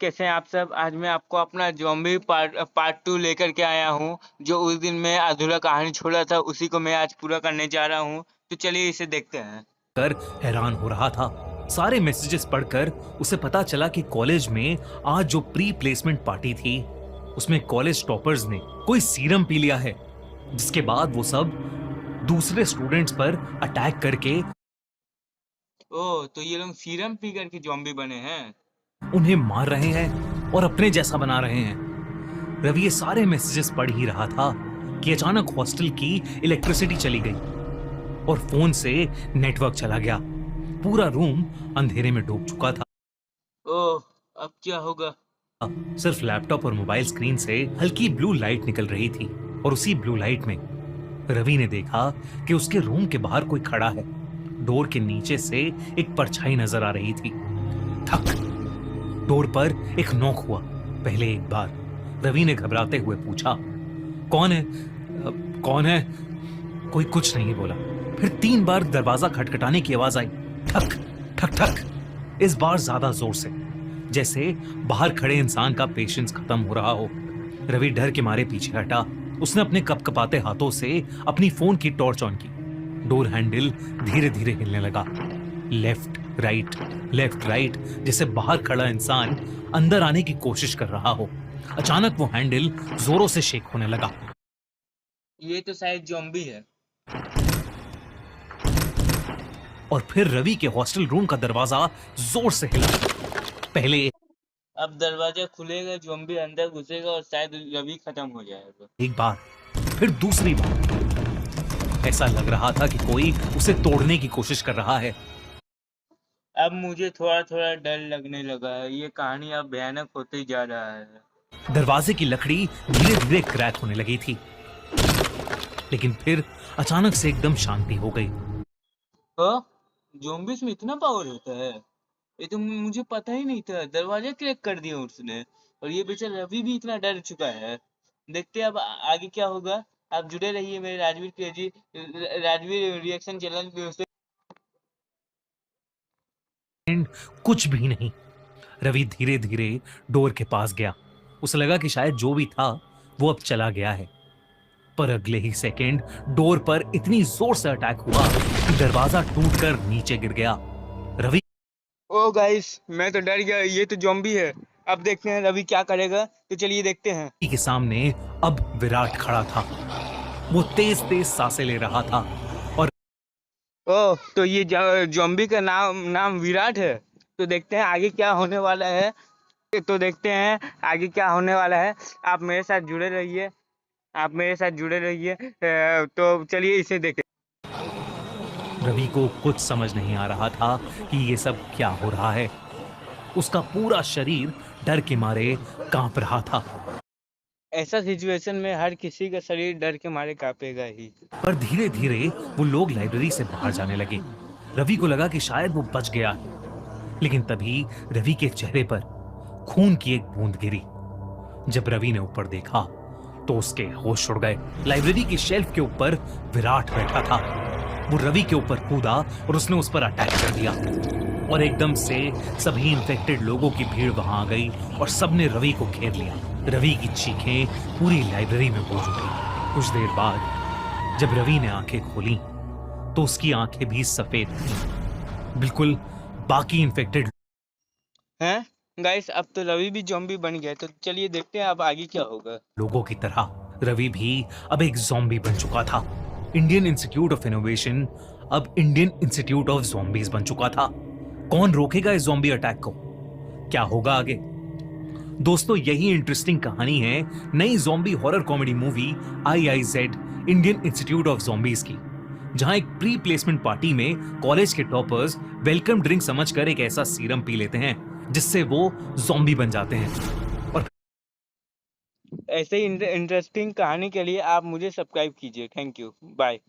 कैसे हैं आप सब? आज मैं आपको अपना ज़ॉम्बी पार्ट 2 लेकर के आया हूँ। जो उस दिन मैं अधूरा कहानी छोड़ा था, उसी को मैं आज पूरा करने जा रहा हूँ। तो चलिए इसे देखते हैं। कर हैरान हो रहा था। सारे मैसेजेस पढ़कर उसे पता चला कि कॉलेज में आज जो प्री प्लेसमेंट पार्टी थी, उसमें कॉलेज टॉपर्स ने कोई सीरम पी लिया है, जिसके बाद वो सब दूसरे स्टूडेंट्स पर अटैक करके ओह! तो ये लोग सीरम पी कर के ज़ॉम्बी बने हैं। उन्हें मार रहे हैं और अपने जैसा बना रहे हैं। रवि ये सारे मैसेजेस पढ़ ही रहा था कि अचानक हॉस्टल की इलेक्ट्रिसिटी चली गई और फोन से नेटवर्क चला गया। पूरा रूम अंधेरे में डूब चुका था। ओह! अब क्या होगा? सिर्फ लैपटॉप और मोबाइल स्क्रीन से हल्की ब्लू लाइट निकल रही थी और उसी ब्लू लाइट में रवि ने देखा कि उसके रूम के बाहर कोई खड़ा है। डोर के नीचे से एक परछाई नजर आ रही थी। ठक, डोर पर एक नॉक हुआ। पहले एक बार रवि ने घबराते हुए पूछा, कौन है? कौन है? कोई कुछ नहीं बोला। फिर 3 बार दरवाजा खटखटाने की आवाज आई। ठक ठक ठक, इस बार ज्यादा जोर से, जैसे बाहर खड़े इंसान का पेशेंस खत्म हो रहा हो। रवि डर के मारे पीछे हटा। उसने अपने कपकपाते हाथों से अपनी फोन की टॉर्च ऑन की। डोर हैंडल धीरे धीरे हिलने लगा। लेफ्ट लेफ्ट राइट, जैसे बाहर खड़ा इंसान अंदर आने की कोशिश कर रहा हो। अचानक वो हैंडल जोरों से शेक होने लगा ये तो शायद ज़ॉम्बी है। और फिर रवि के हॉस्टल रूम का दरवाजा जोर से हिला। पहले अब दरवाज़ा खुलेगा, ज़ॉम्बी अंदर घुसेगा और शायद रवि खत्म हो जाएगा। एक बार, फिर दूसरी बार। ऐसा लग रहा था कि कोई उसे तोड़ने की कोशिश कर रहा है। अब मुझे थोड़ा-थोड़ा डर लगने लगा है। ये कहानी अब भयानक होते ही जा रहा है। दरवाजे की लकड़ी धीरे धीरे क्रैक होने लगी थी, लेकिन फिर अचानक से एकदम शांति हो गई। हाँ? ज़ॉम्बीज़ में इतना पावर होता है? ये तो मुझे पता ही नहीं था। दरवाज़ा क्रैक कर दिया उसने और ये बेचारा रवि भी इतना डर चुका है। देखते हैं अब आगे क्या होगा। आप जुड़े रहिए मेरे Rajveer crazy Rajveer reaction channel पे। एंड कुछ भी नहीं। रवि धीरे धीरे डोर के पास गया। उसे लगा कि शायद जो भी था वो अब चला गया है, पर अगले ही सेकंड डोर पर इतनी जोर से अटैक हुआ कि दरवाजा टूटकर नीचे गिर गया। रवि ओह गाइस, मैं तो डर गया। ये तो ज़ॉम्बी है। अब देखते हैं रवि क्या करेगा। तो चलिए देखते हैं। के सामने अब विराट खड़ा था। वो तेज तेज सांसें ले रहा था और ओह! तो ये ज़ॉम्बी का नाम नाम विराट है। तो देखते हैं आगे क्या होने वाला है। तो देखते हैं आगे क्या होने वाला है। आप मेरे साथ जुड़े रहिए। आप मेरे साथ जुड़े रहिए। तो चलिए इसे देखें। रवि को कुछ समझ नहीं आ रहा था कि ये सब क्या हो रहा है। उसका पूरा शरीर डर के मारे कांप रहा था। ऐसा सिचुएशन में हर किसी का शरीर डर के मारे कांपेगा ही। पर धीरे धीरे वो लोग लाइब्रेरी से बाहर जाने लगे। रवि को लगा कि शायद वो बच गया है, लेकिन तभी रवि के चेहरे पर खून की एक बूंद गिरी। जब रवि ने ऊपर देखा तो उसके होश उड़ गए। लाइब्रेरी की शेल्फ के ऊपर विराट बैठा था। वो रवि के ऊपर कूदा और उसने उस पर अटैक कर दिया और एकदम से सभी इन्फेक्टेड लोगों की भीड़ वहां आ गई और सबने रवि को घेर लिया। रवि की चीखें पूरी लाइब्रेरी में गूंज उठी। कुछ देर बाद जब रवि ने आंखें खोली तो उसकी आंखें भी सफेद थीं, बिल्कुल बाकी इन्फेक्टेड हैं? गाइस अब तो रवि भी ज़ॉम्बी बन गया है। तो चलिए देखते हैं अब आगे क्या होगा। लोगों की तरह रवि भी अब एक ज़ॉम्बी बन चुका था। इंडियन इंस्टीट्यूट ऑफ इनोवेशन अब इंडियन इंस्टीट्यूट ऑफ ज़ॉम्बीज बन चुका था। कौन रोकेगा इस ज़ॉम्बी अटैक को? क्या होगा आगे? दोस्तों, यही इंटरेस्टिंग कहानी है नई zombie horror comedy movie IIZ Indian institute of zombies की, जहां एक प्री प्लेसमेंट पार्टी में कॉलेज के टॉपर्स वेलकम ड्रिंक समझकर एक ऐसा सीरम पी लेते हैं जिससे वो ज़ॉम्बी बन जाते हैं। और ऐसे ही इंटरेस्टिंग कहानी के लिए आप मुझे सब्सक्राइब कीजिए। Thank you. बाय।